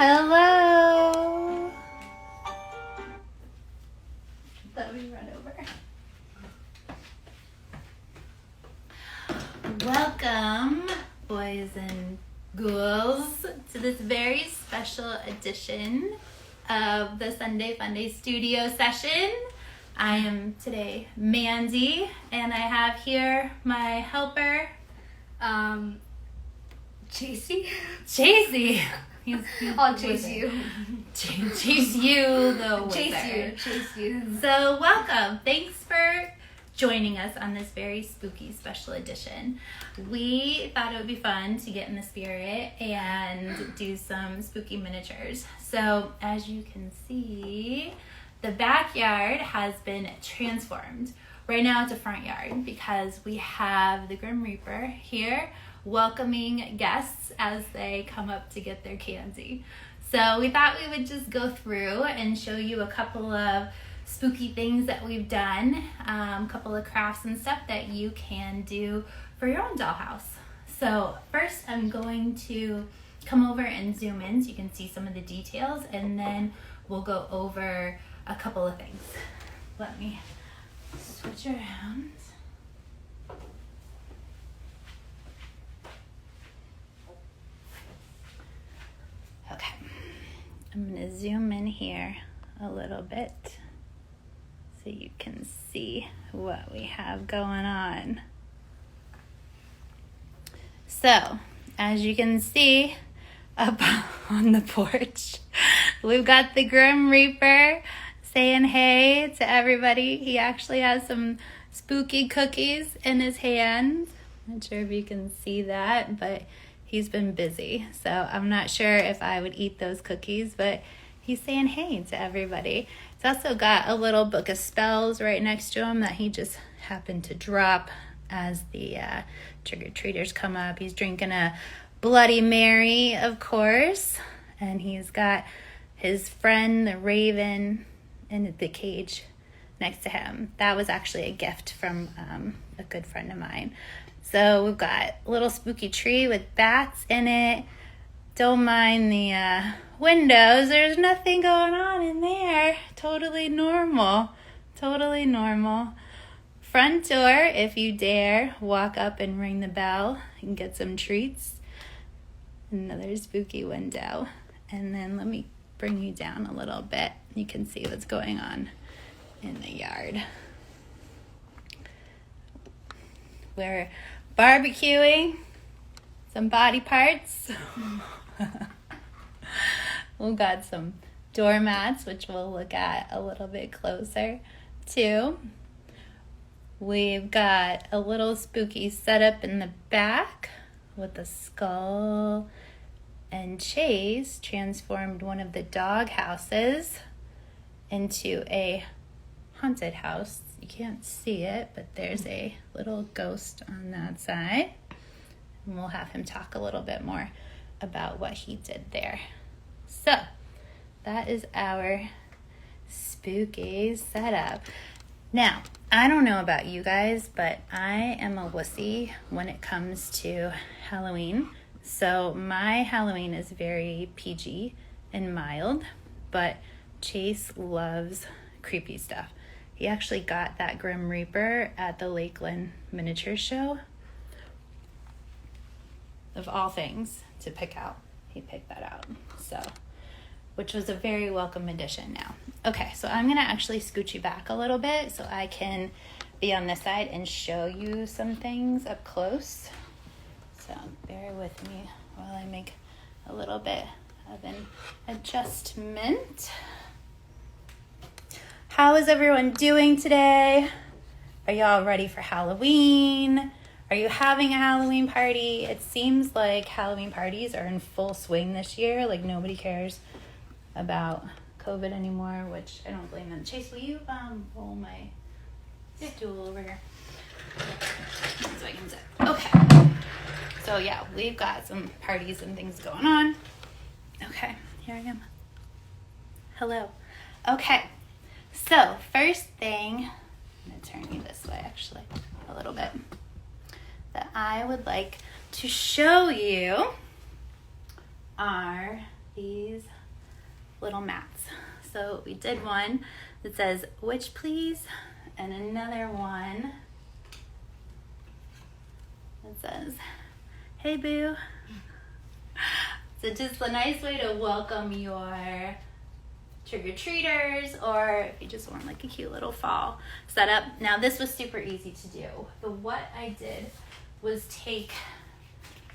Hello. Let me run over. Welcome, boys and ghouls, to this very special edition of the Sunday Funday Studio Session. I am today Mandy, and I have here my helper, Chasey? Chasey. I'll chase you. Chase you, the wizard. Chase you. So welcome. Thanks for joining us on this very spooky special edition. We thought it would be fun to get in the spirit and do some spooky miniatures. So as you can see, the backyard has been transformed. Right now it's a front yard because we have the Grim Reaper here welcoming guests as they come up to get their candy. So we thought we would just go through and show you a couple of spooky things that we've done, a couple of crafts and stuff that you can do for your own dollhouse. So first I'm going to come over and zoom in so you can see some of the details, and then we'll go over a couple of things. Let me switch around. Okay, I'm going to zoom in here a little bit so you can see what we have going on. So, as you can see up on the porch, we've got the Grim Reaper saying hey to everybody. He actually has some spooky cookies in his hand. Not sure if you can see that, but he's been busy, so I'm not sure if I would eat those cookies, but he's saying hey to everybody. He's also got a little book of spells right next to him that he just happened to drop as the trick-or-treaters come up. He's drinking a Bloody Mary, of course, and he's got his friend, the Raven, in the cage next to him. That was actually a gift from a good friend of mine. So we've got a little spooky tree with bats in it. Don't mind the windows. There's nothing going on in there. Totally normal. Totally normal. Front door, if you dare, walk up and ring the bell and get some treats. Another spooky window. And then let me bring you down a little bit. You can see what's going on in the yard. We're barbecuing some body parts. We've got some doormats, which we'll look at a little bit closer too. We've got a little spooky setup in the back with a skull, and Chase transformed one of the dog houses into a haunted house. You can't see it, but there's a little ghost on that side. And we'll have him talk a little bit more about what he did there. So, that is our spooky setup. Now, I don't know about you guys, but I am a wussy when it comes to Halloween. So, my Halloween is very PG and mild, but Chase loves creepy stuff. He actually got that Grim Reaper at the Lakeland Miniature Show. Of all things to pick out, he picked that out. So, which was a very welcome addition now. Okay, so I'm gonna actually scooch you back a little bit so I can be on this side and show you some things up close. So bear with me while I make a little bit of an adjustment. How is everyone doing today? Are y'all ready for Halloween? Are you having a Halloween party? It seems like Halloween parties are in full swing this year. Like nobody cares about COVID anymore, which I don't blame them. Chase, will you roll my stool over here? So I can sit. Okay. So yeah, we've got some parties and things going on. Okay, here I am. Hello. Okay. So, first thing, I'm going to turn you this way actually a little bit, that I would like to show you are these little mats. So we did one that says, "Which please?" and another one that says, "Hey boo." So just a nice way to welcome your trick-or-treaters, or if you just want like a cute little fall setup. Now this was super easy to do, but what I did was take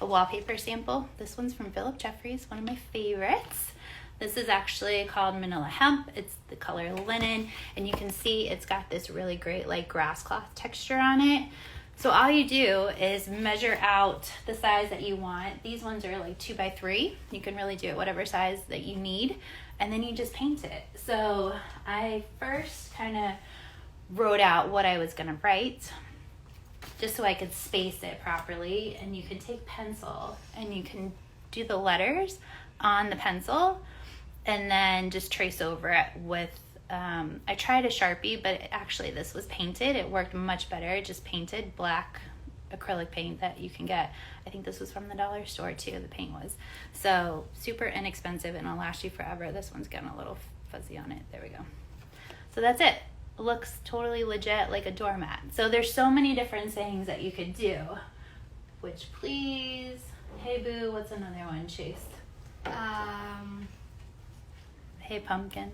a wallpaper sample. This one's from Philip Jeffries, one of my favorites. This is actually called Manila Hemp. It's the color linen, and you can see it's got this really great like grass cloth texture on it. So all you do is measure out the size that you want. These ones are like 2x3. You can really do it whatever size that you need, and then you just paint it. So I first kind of wrote out what I was gonna write, just so I could space it properly. And you can take pencil and you can do the letters on the pencil and then just trace over it with, I tried a Sharpie, but actually this was painted. It worked much better. Just painted black acrylic paint that you can get. I think this was from the dollar store too, the paint was. So super inexpensive and it'll last you forever. This one's getting a little fuzzy on it. There we go. So that's it. Looks totally legit, like a doormat. So there's so many different things that you could do. Which please? Hey boo, what's another one, Chase? Hey pumpkin.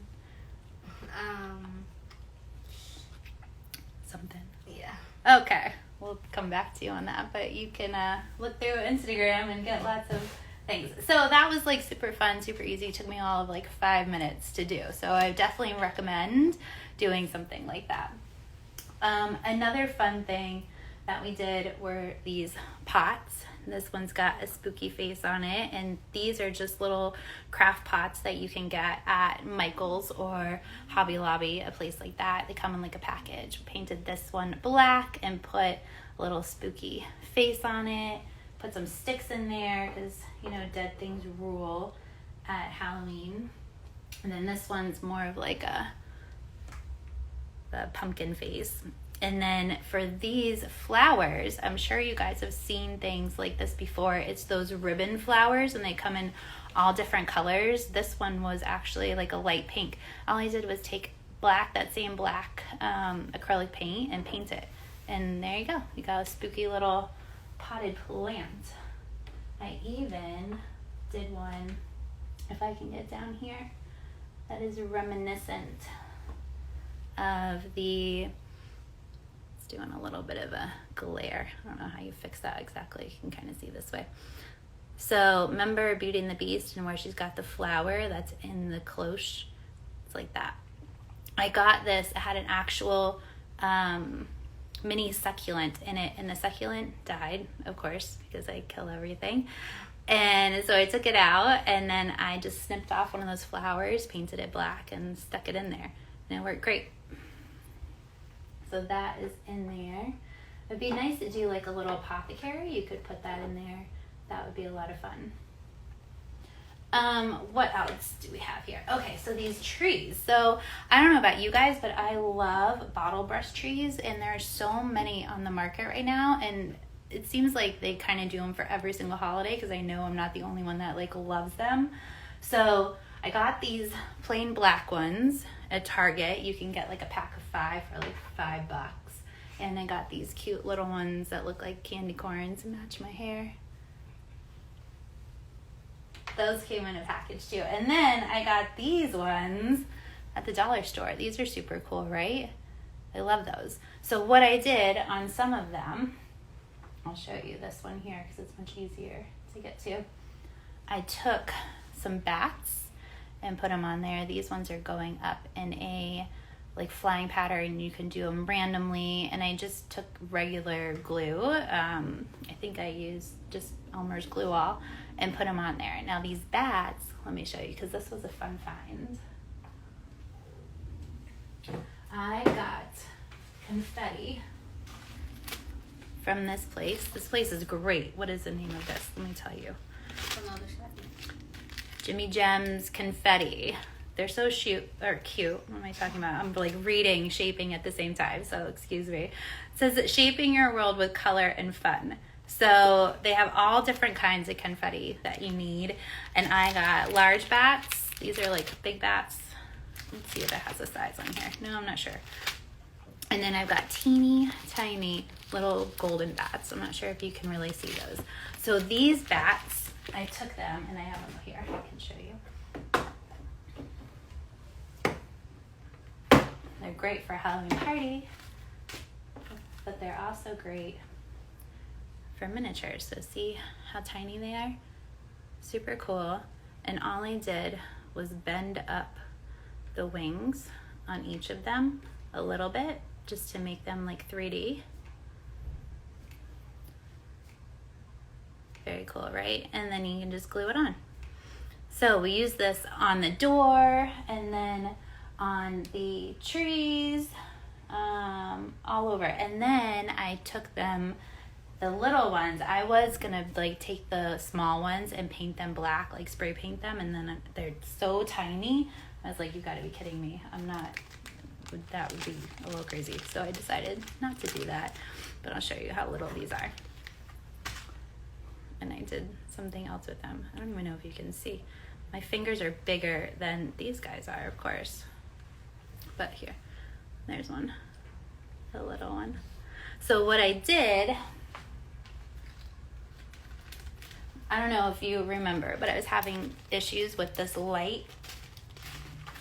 Something. Yeah. Okay, we'll come back to you on that, but you can look through Instagram and get lots of things. So that was like super fun, super easy. It took me all of like 5 minutes to do. So I definitely recommend doing something like that. Another fun thing that we did were these pots. This one's got a spooky face on it, and these are just little craft pots that you can get at Michael's or Hobby Lobby, a place like that. They come in like a package. We painted this one black and put a little spooky face on it. Put some sticks in there because, you know, dead things rule at Halloween. And then this one's more of like the pumpkin face. And then for these flowers, I'm sure you guys have seen things like this before. It's those ribbon flowers, and they come in all different colors. This one was actually like a light pink. All I did was take black, that same black acrylic paint, and paint it. And there you go. You got a spooky little potted plant. I even did one, if I can get down here, that is reminiscent of the, it's doing a little bit of a glare. I don't know how you fix that exactly. You can kind of see this way. So remember Beauty and the Beast and where she's got the flower that's in the cloche? It's like that. I got this, it had an actual mini succulent in it, and the succulent died, of course, because I kill everything. And so I took it out, and then I just snipped off one of those flowers, painted it black, and stuck it in there, and it worked great. So that is in there. It'd be nice to do like a little apothecary. You could put that in there. That would be a lot of fun. What else do we have here? Okay, so these trees. So I don't know about you guys, but I love bottle brush trees, and there are so many on the market right now, and it seems like they kind of do them for every single holiday, because I know I'm not the only one that like loves them. So I got these plain black ones at Target. You can get like a pack of 5 for like $5. And I got these cute little ones that look like candy corns and match my hair. Those came in a package too. And then I got these ones at the dollar store. These are super cool, right? I love those. So what I did on some of them, I'll show you this one here because it's much easier to get to. I took some bats and put them on there. These ones are going up in a like flying pattern. You can do them randomly, and I just took regular glue. I think I used just Elmer's glue all and put them on there. Now these bats, let me show you because this was a fun find. I got confetti from this place. This place is great. What is the name of this? Let me tell you. Jimmy Jem's confetti. They're so cute. What am I talking about? I'm like reading shaping at the same time, so excuse me. It says that shaping your world with color and fun. So they have all different kinds of confetti that you need. And I got large bats. These are like big bats. Let's see if it has a size on here. No, I'm not sure. And then I've got teeny tiny little golden bats. I'm not sure if you can really see those. So these bats, I took them and I have them here. I can show you. They're great for a Halloween party, but they're also great for miniatures. So see how tiny they are? Super cool. And all I did was bend up the wings on each of them a little bit just to make them like 3D. Very cool, right? And then you can just glue it on. So we use this on the door and then on the trees, all over. And then I took them, the little ones, I was gonna like take the small ones and paint them black, like spray paint them, and then they're so tiny. I was like, you gotta be kidding me. That would be a little crazy. So I decided not to do that, but I'll show you how little these are. And I did something else with them. I don't even know if you can see. My fingers are bigger than these guys are, of course. But here, there's one, the little one. So what I did, I don't know if you remember, but I was having issues with this light,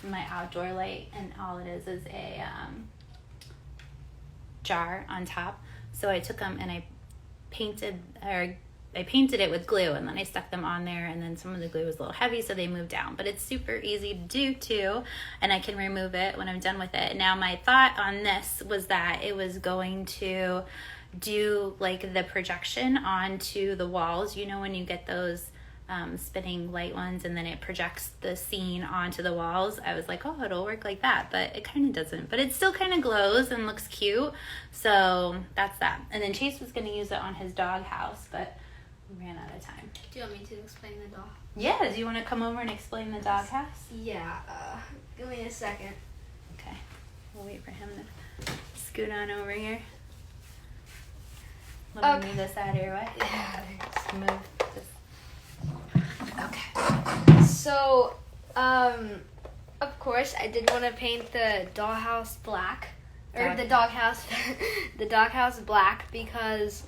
my outdoor light, and all it is a jar on top. So I took them and I painted it with glue, and then I stuck them on there, and then some of the glue was a little heavy, so they moved down. But it's super easy to do too, and I can remove it when I'm done with it. Now my thought on this was that it was going to do like the projection onto the walls. You know when you get those spinning light ones and then it projects the scene onto the walls? I was like, oh, it'll work like that, but it kind of doesn't. But it still kind of glows and looks cute. So that's that. And then Chase was going to use it on his dog house, but we ran out of time. Do you want me to explain the dog? Yeah, do you want to come over and explain the dog house? Yeah, give me a second. Okay, we'll wait for him to scoot on over here. Let me move this out of your way. Yeah. Just move this. Okay. So, of course, I did want to paint the dollhouse black, or the doghouse, the doghouse black because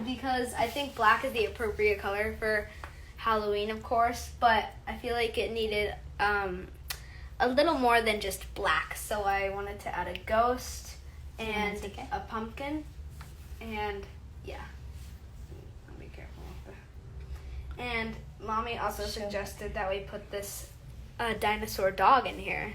because I think black is the appropriate color for Halloween, of course, but I feel like it needed a little more than just black, so I wanted to add a ghost and a pumpkin, and yeah. Be careful with that. And Mommy also suggested that we put this dinosaur dog in here.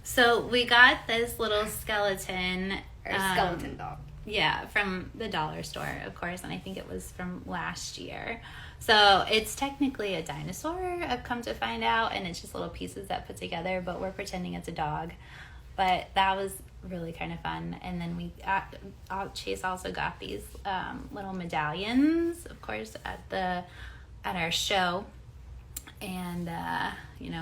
So we got this little skeleton. Skeleton dog. Yeah, from the dollar store, of course, and I think it was from last year. So it's technically a dinosaur, I've come to find out, and it's just little pieces that put together, but we're pretending it's a dog. But that was really kind of fun. And then Chase also got these little medallions, of course, at our show. And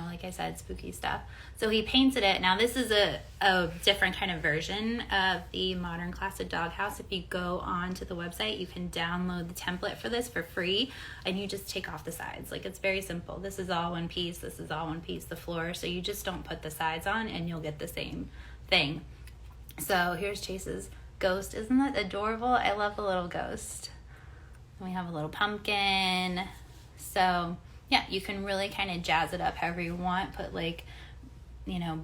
like I said, spooky stuff. So he painted it. Now this is a different kind of version of the modern classic doghouse. If you go onto the website, you can download the template for this for free, and you just take off the sides. Like, it's very simple. This is all one piece. This is all one piece. The floor. So you just don't put the sides on, and you'll get the same thing. So here's Chase's ghost. Isn't that adorable? I love the little ghost. And we have a little pumpkin. So yeah, you can really kind of jazz it up however you want. Put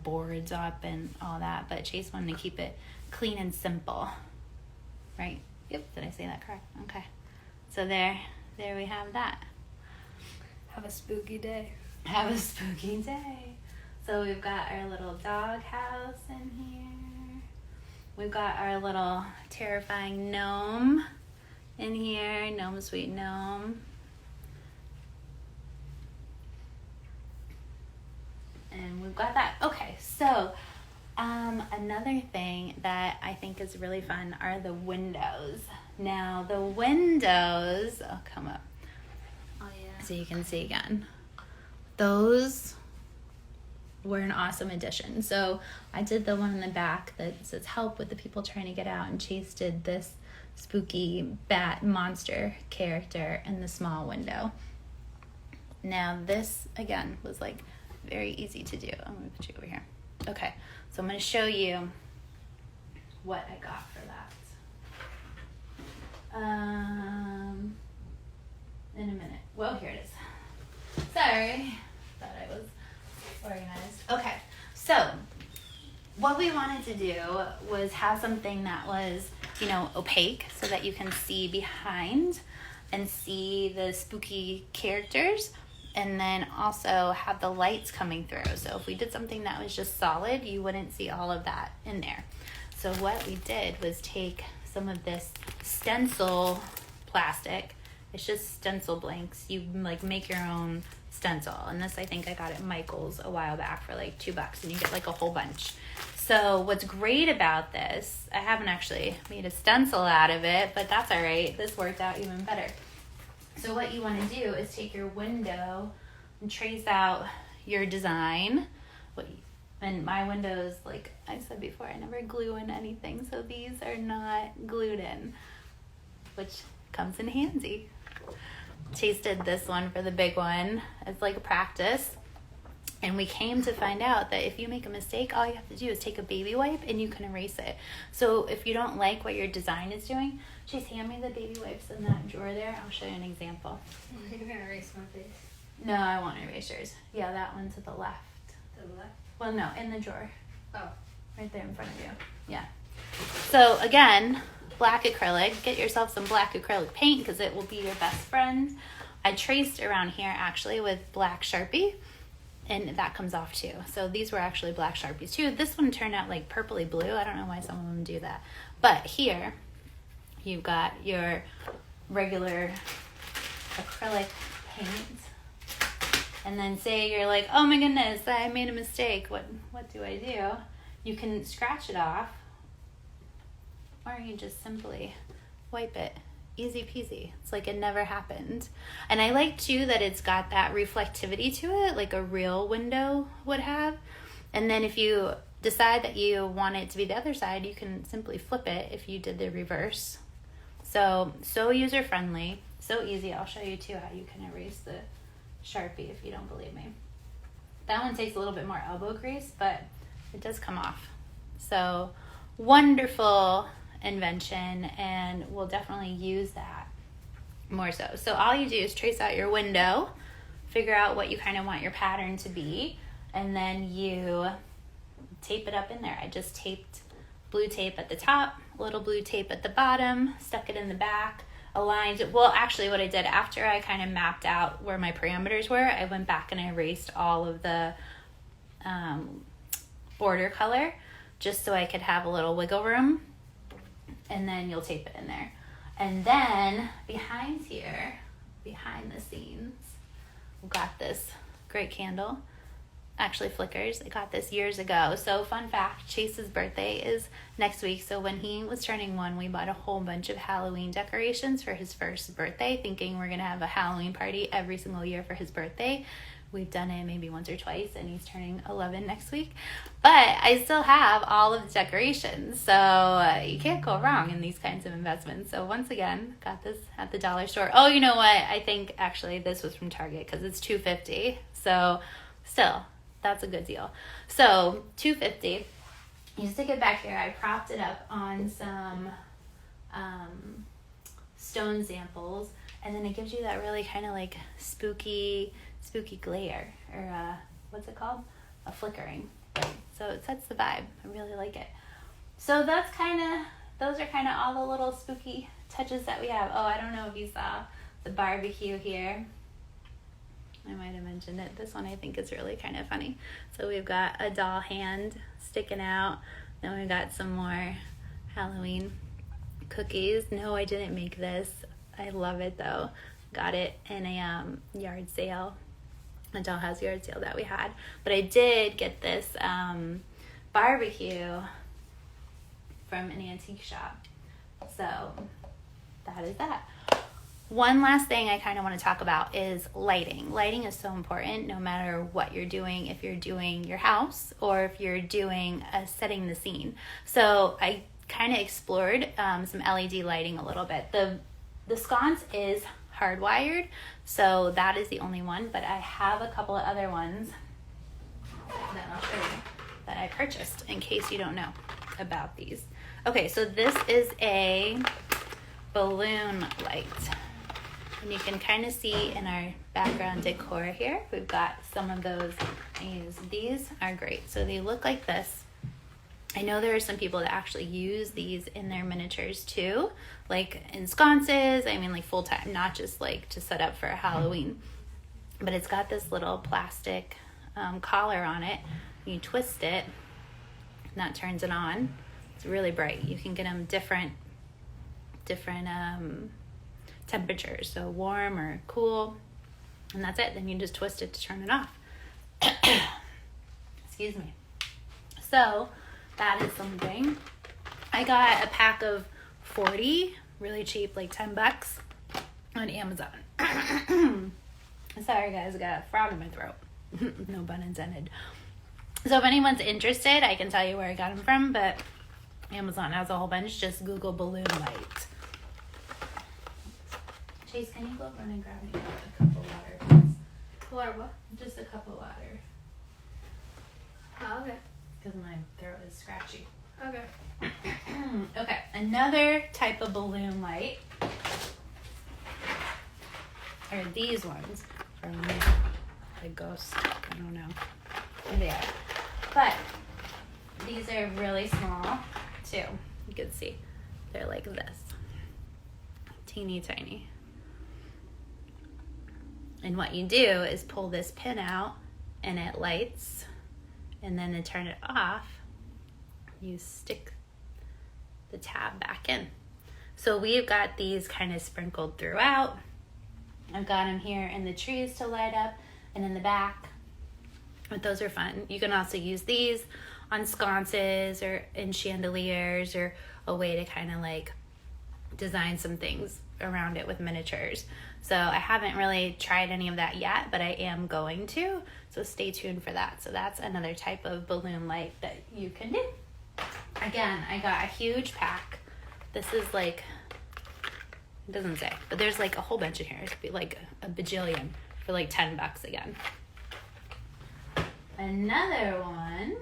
boards up and all that. But Chase wanted to keep it clean and simple. Right? Yep. Did I say that correct? Okay. So there we have that. Have a spooky day. Have a spooky day. So we've got our little dog house in here. We've got our little terrifying gnome in here. Gnome, sweet gnome. And we've got that. Okay, so another thing that I think is really fun are the windows. Now, the windows, I'll come up so you can see again. Those were an awesome addition. So I did the one in the back that says help with the people trying to get out, and Chase did this spooky bat monster character in the small window. Now this, again, was like very easy to do. I'm going to put you over here. Okay, so I'm going to show you what I got for that. In a minute. Well, here it is. Sorry. Thought I was organized. Okay, so what we wanted to do was have something that was, opaque so that you can see behind and see the spooky characters, and then also have the lights coming through. So if we did something that was just solid, you wouldn't see all of that in there. So what we did was take some of this stencil plastic. It's just stencil blanks. You make your own stencil. And this, I think I got at Michael's a while back for like $2, and you get like a whole bunch. So what's great about this, I haven't actually made a stencil out of it, but that's all right. This worked out even better. So what you want to do is take your window and trace out your design. And my windows, like I said before, I never glue in anything, so these are not glued in, which comes in handy. Tasted this one for the big one. It's like a practice. And we came to find out that if you make a mistake, all you have to do is take a baby wipe and you can erase it. So if you don't like what your design is doing, just hand me the baby wipes in that drawer there. I'll show you an example. You're going to erase my face. No, I won't erase yours. Yeah, that one to the left. To the left? Well, no, in the drawer. Oh. Right there in front of you. Yeah. So again, black acrylic. Get yourself some black acrylic paint because it will be your best friend. I traced around here actually with black Sharpie, and that comes off too. So these were actually black Sharpies too. This one turned out like purpley blue. I don't know why some of them do that. But here, you've got your regular acrylic paint. And then say you're like, oh my goodness, I made a mistake. What do I do? You can scratch it off, or you just simply wipe it. Easy peasy. It's like it never happened. And I like too that it's got that reflectivity to it, like a real window would have. And then if you decide that you want it to be the other side, you can simply flip it if you did the reverse. So user friendly, so easy. I'll show you too how you can erase the Sharpie if you don't believe me. That one takes a little bit more elbow grease, but it does come off. So wonderful invention, and we'll definitely use that more so. So all you do is trace out your window, figure out what you kind of want your pattern to be, and then you tape it up in there. I just taped blue tape at the top, little blue tape at the bottom, stuck it in the back, aligned it. Well, actually what I did after I kind of mapped out where my parameters were, I went back and I erased all of the border color just so I could have a little wiggle room. And then you'll tape it in there. And then behind here, behind the scenes, we've got this great candle. Actually flickers. I got this years ago. So fun fact, Chase's birthday is next week. So when he was turning 1, we bought a whole bunch of Halloween decorations for his first birthday, thinking we're going to have a Halloween party every single year for his birthday. We've done it maybe once or twice, and he's turning 11 next week. But I still have all of the decorations, so you can't go wrong in these kinds of investments. So once again, got this at the dollar store. Oh, you know what? I think actually this was from Target because it's $2.50. So still, that's a good deal. So $2.50. You stick it back here. I propped it up on some stone samples, and then it gives you that really kind of like spooky glare, or what's it called? A flickering. Right. So it sets the vibe. I really like it. So those are kind of all the little spooky touches that we have. Oh, I don't know if you saw the barbecue here. I might have mentioned it. This one I think is really kind of funny. So we've got a doll hand sticking out. Then we've got some more Halloween cookies. No, I didn't make this. I love it though. Got it in a yard sale, a dollhouse yard sale that we had. But I did get this barbecue from an antique shop. So that is that. One last thing I kind of want to talk about is lighting. Lighting is so important no matter what you're doing, if you're doing your house or if you're doing setting the scene. So I kind of explored some LED lighting a little bit. The sconce is hardwired, so that is the only one, but I have a couple of other ones that I'll show you that I purchased in case you don't know about these. Okay, so this is a balloon light. And you can kind of see in our background decor here, we've got some of those. These are great. So they look like this. I know there are some people that actually use these in their miniatures too, like in sconces, I mean like full time, not just like to set up for Halloween. But it's got this little plastic collar on it. You twist it, and that turns it on. It's really bright. You can get them different temperatures, so warm or cool, and that's it. Then you just twist it to turn it off. Excuse me. So that is something. I got a pack of 40, really cheap, like $10 on Amazon. Sorry guys, I got a frog in my throat. No pun intended. So if anyone's interested, I can tell you where I got them from, but Amazon has a whole bunch. Just Google balloon light. Chase, can you go over and grab me a cup of water, please? Water what? Just a cup of water. Oh, okay. Because my throat is scratchy. Okay. Okay, another type of balloon light are these ones from the ghost. I don't know who they are. But these are really small too. You can see they're like this. Teeny tiny. And what you do is pull this pin out and it lights, and then to turn it off, you stick the tab back in. So we've got these kind of sprinkled throughout. I've got them here in the trees to light up and in the back, but those are fun. You can also use these on sconces or in chandeliers, or a way to kind of like design some things around it with miniatures. So I haven't really tried any of that yet, but I am going to, so stay tuned for that. So that's another type of balloon light that you can do. Again, I got a huge pack. This is like, it doesn't say, but there's like a whole bunch in here. It could be like a bajillion for like $10 again. Another one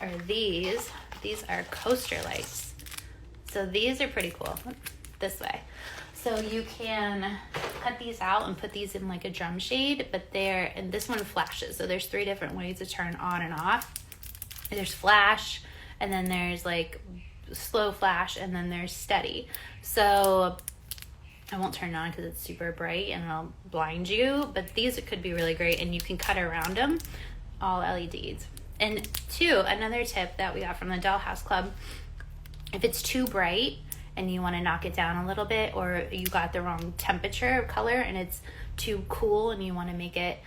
are these. These are coaster lights. So these are pretty cool. This way. So you can cut these out and put these in like a drum shade, but and this one flashes. So there's 3 different ways to turn on and off. There's flash, and then there's like slow flash, and then there's steady. So I won't turn it on because it's super bright and it'll blind you, but these could be really great, and you can cut around them, all LEDs. And another tip that we got from the Dollhouse Club, if it's too bright and you want to knock it down a little bit, or you got the wrong temperature of color and it's too cool and you want to make it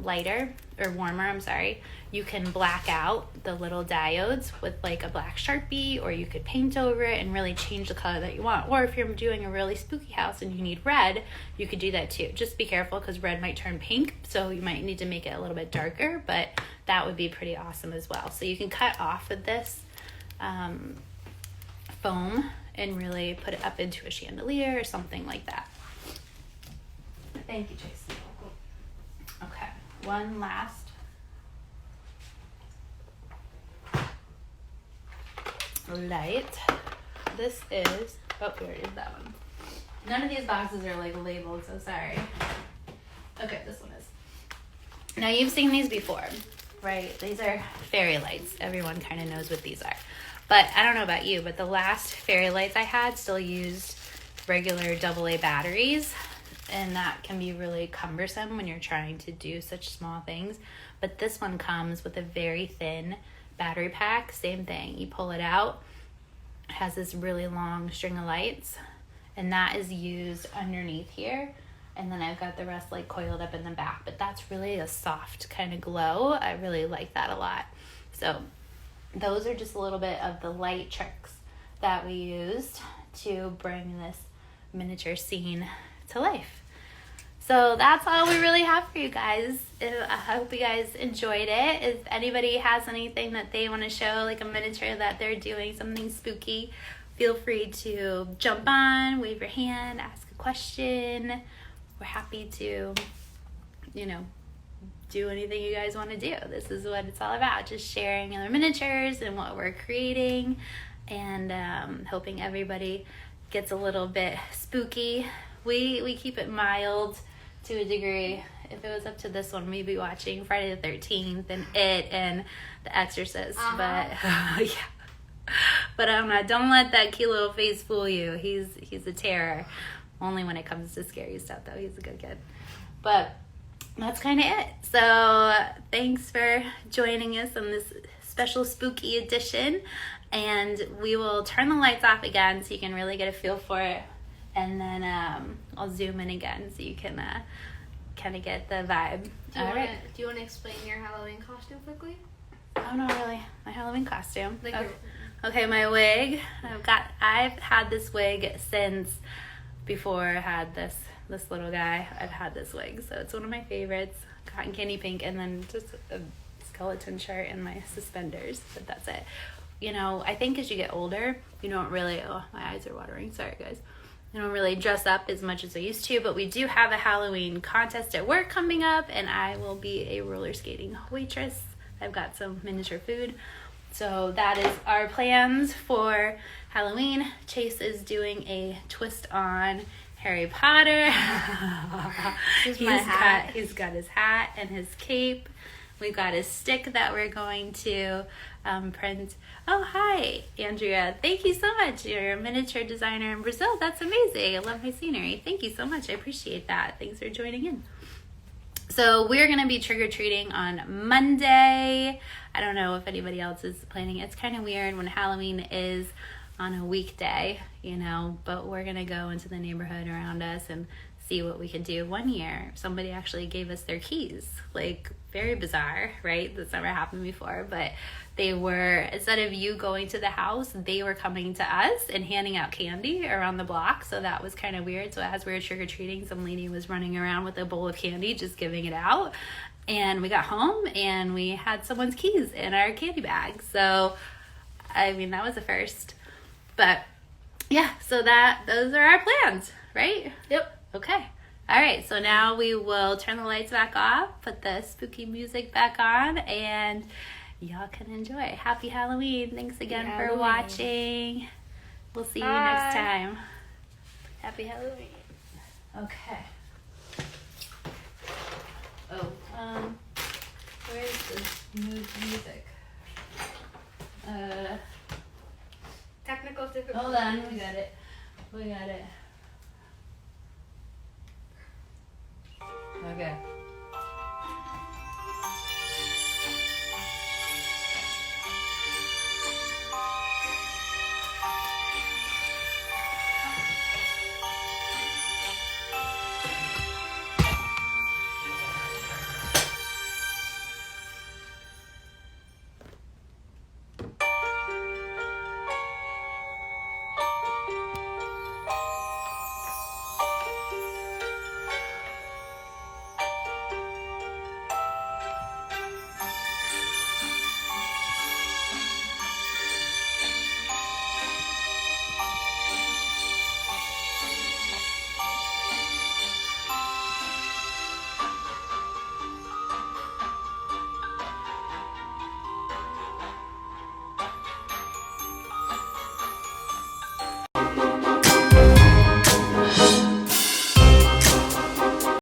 lighter or warmer, I'm sorry, you can black out the little diodes with like a black Sharpie, or you could paint over it and really change the color that you want. Or if you're doing a really spooky house and you need red, you could do that too. Just be careful because red might turn pink, so you might need to make it a little bit darker, but that would be pretty awesome as well. So you can cut off with this foam and really put it up into a chandelier or something like that. Thank you, Chase. Okay, one last light. This is, oh, here it is, that one. None of these boxes are like labeled, so sorry. Okay, this one is. Now you've seen these before, right? These are fairy lights. Everyone kind of knows what these are. But I don't know about you, but the last fairy lights I had still used regular AA batteries, and that can be really cumbersome when you're trying to do such small things. But this one comes with a very thin battery pack. Same thing. You pull it out. It has this really long string of lights, and that is used underneath here. And then I've got the rest like coiled up in the back, but that's really a soft kind of glow. I really like that a lot. So those are just a little bit of the light tricks that we used to bring this miniature scene to life. So that's all we really have for you guys. I hope you guys enjoyed it. If anybody has anything that they want to show, like a miniature that they're doing, something spooky, feel free to jump on, wave your hand, ask a question. We're happy to, do anything you guys want to do. This is what it's all about, just sharing our miniatures and what we're creating, and hoping everybody gets a little bit spooky. We keep it mild to a degree. If it was up to this one, we'd be watching Friday the 13th and It and The Exorcist. But yeah. But don't let that cute little face fool you. He's a terror. Only when it comes to scary stuff, though. He's a good kid. But that's kind of it. So thanks for joining us on this special spooky edition. And we will turn the lights off again so you can really get a feel for it. And then I'll zoom in again so you can kind of get the vibe. Do you want to explain your Halloween costume quickly? Oh, no, really. My Halloween costume. Like Okay, my wig. I've had this wig since before I had this little guy. I've had this wig, so it's one of my favorites. Cotton candy pink, and then just a skeleton shirt and my suspenders. But that's it. I think as you get older, you don't really. Oh, my eyes are watering. Sorry, guys. I don't really dress up as much as I used to, but we do have a Halloween contest at work coming up, and I will be a roller skating waitress. I've got some miniature food. So that is our plans for Halloween. Chase is doing a twist on Harry Potter. He's got his hat and his cape. We've got his stick that we're going to print. Oh, hi, Andrea. Thank you so much. You're a miniature designer in Brazil. That's amazing. I love my scenery. Thank you so much. I appreciate that. Thanks for joining in. So we're going to be trick-or-treating on Monday. I don't know if anybody else is planning. It's kind of weird when Halloween is on a weekday, but we're going to go into the neighborhood around us and see what we can do. One year, somebody actually gave us their keys. Like, very bizarre, right? That's never happened before, but they were, instead of you going to the house, they were coming to us and handing out candy around the block. So that was kind of weird. So as we were trick-or-treating, some lady was running around with a bowl of candy, just giving it out. And we got home and we had someone's keys in our candy bag. So, that was a first. But yeah, so those are our plans, right? Yep. Okay. All right. So now we will turn the lights back off, put the spooky music back on, and y'all can enjoy. Happy Halloween. Thanks again for watching. We'll see you next time. Happy Halloween. Okay. Oh, where's the music? Technical difficulties. Hold on. We got it.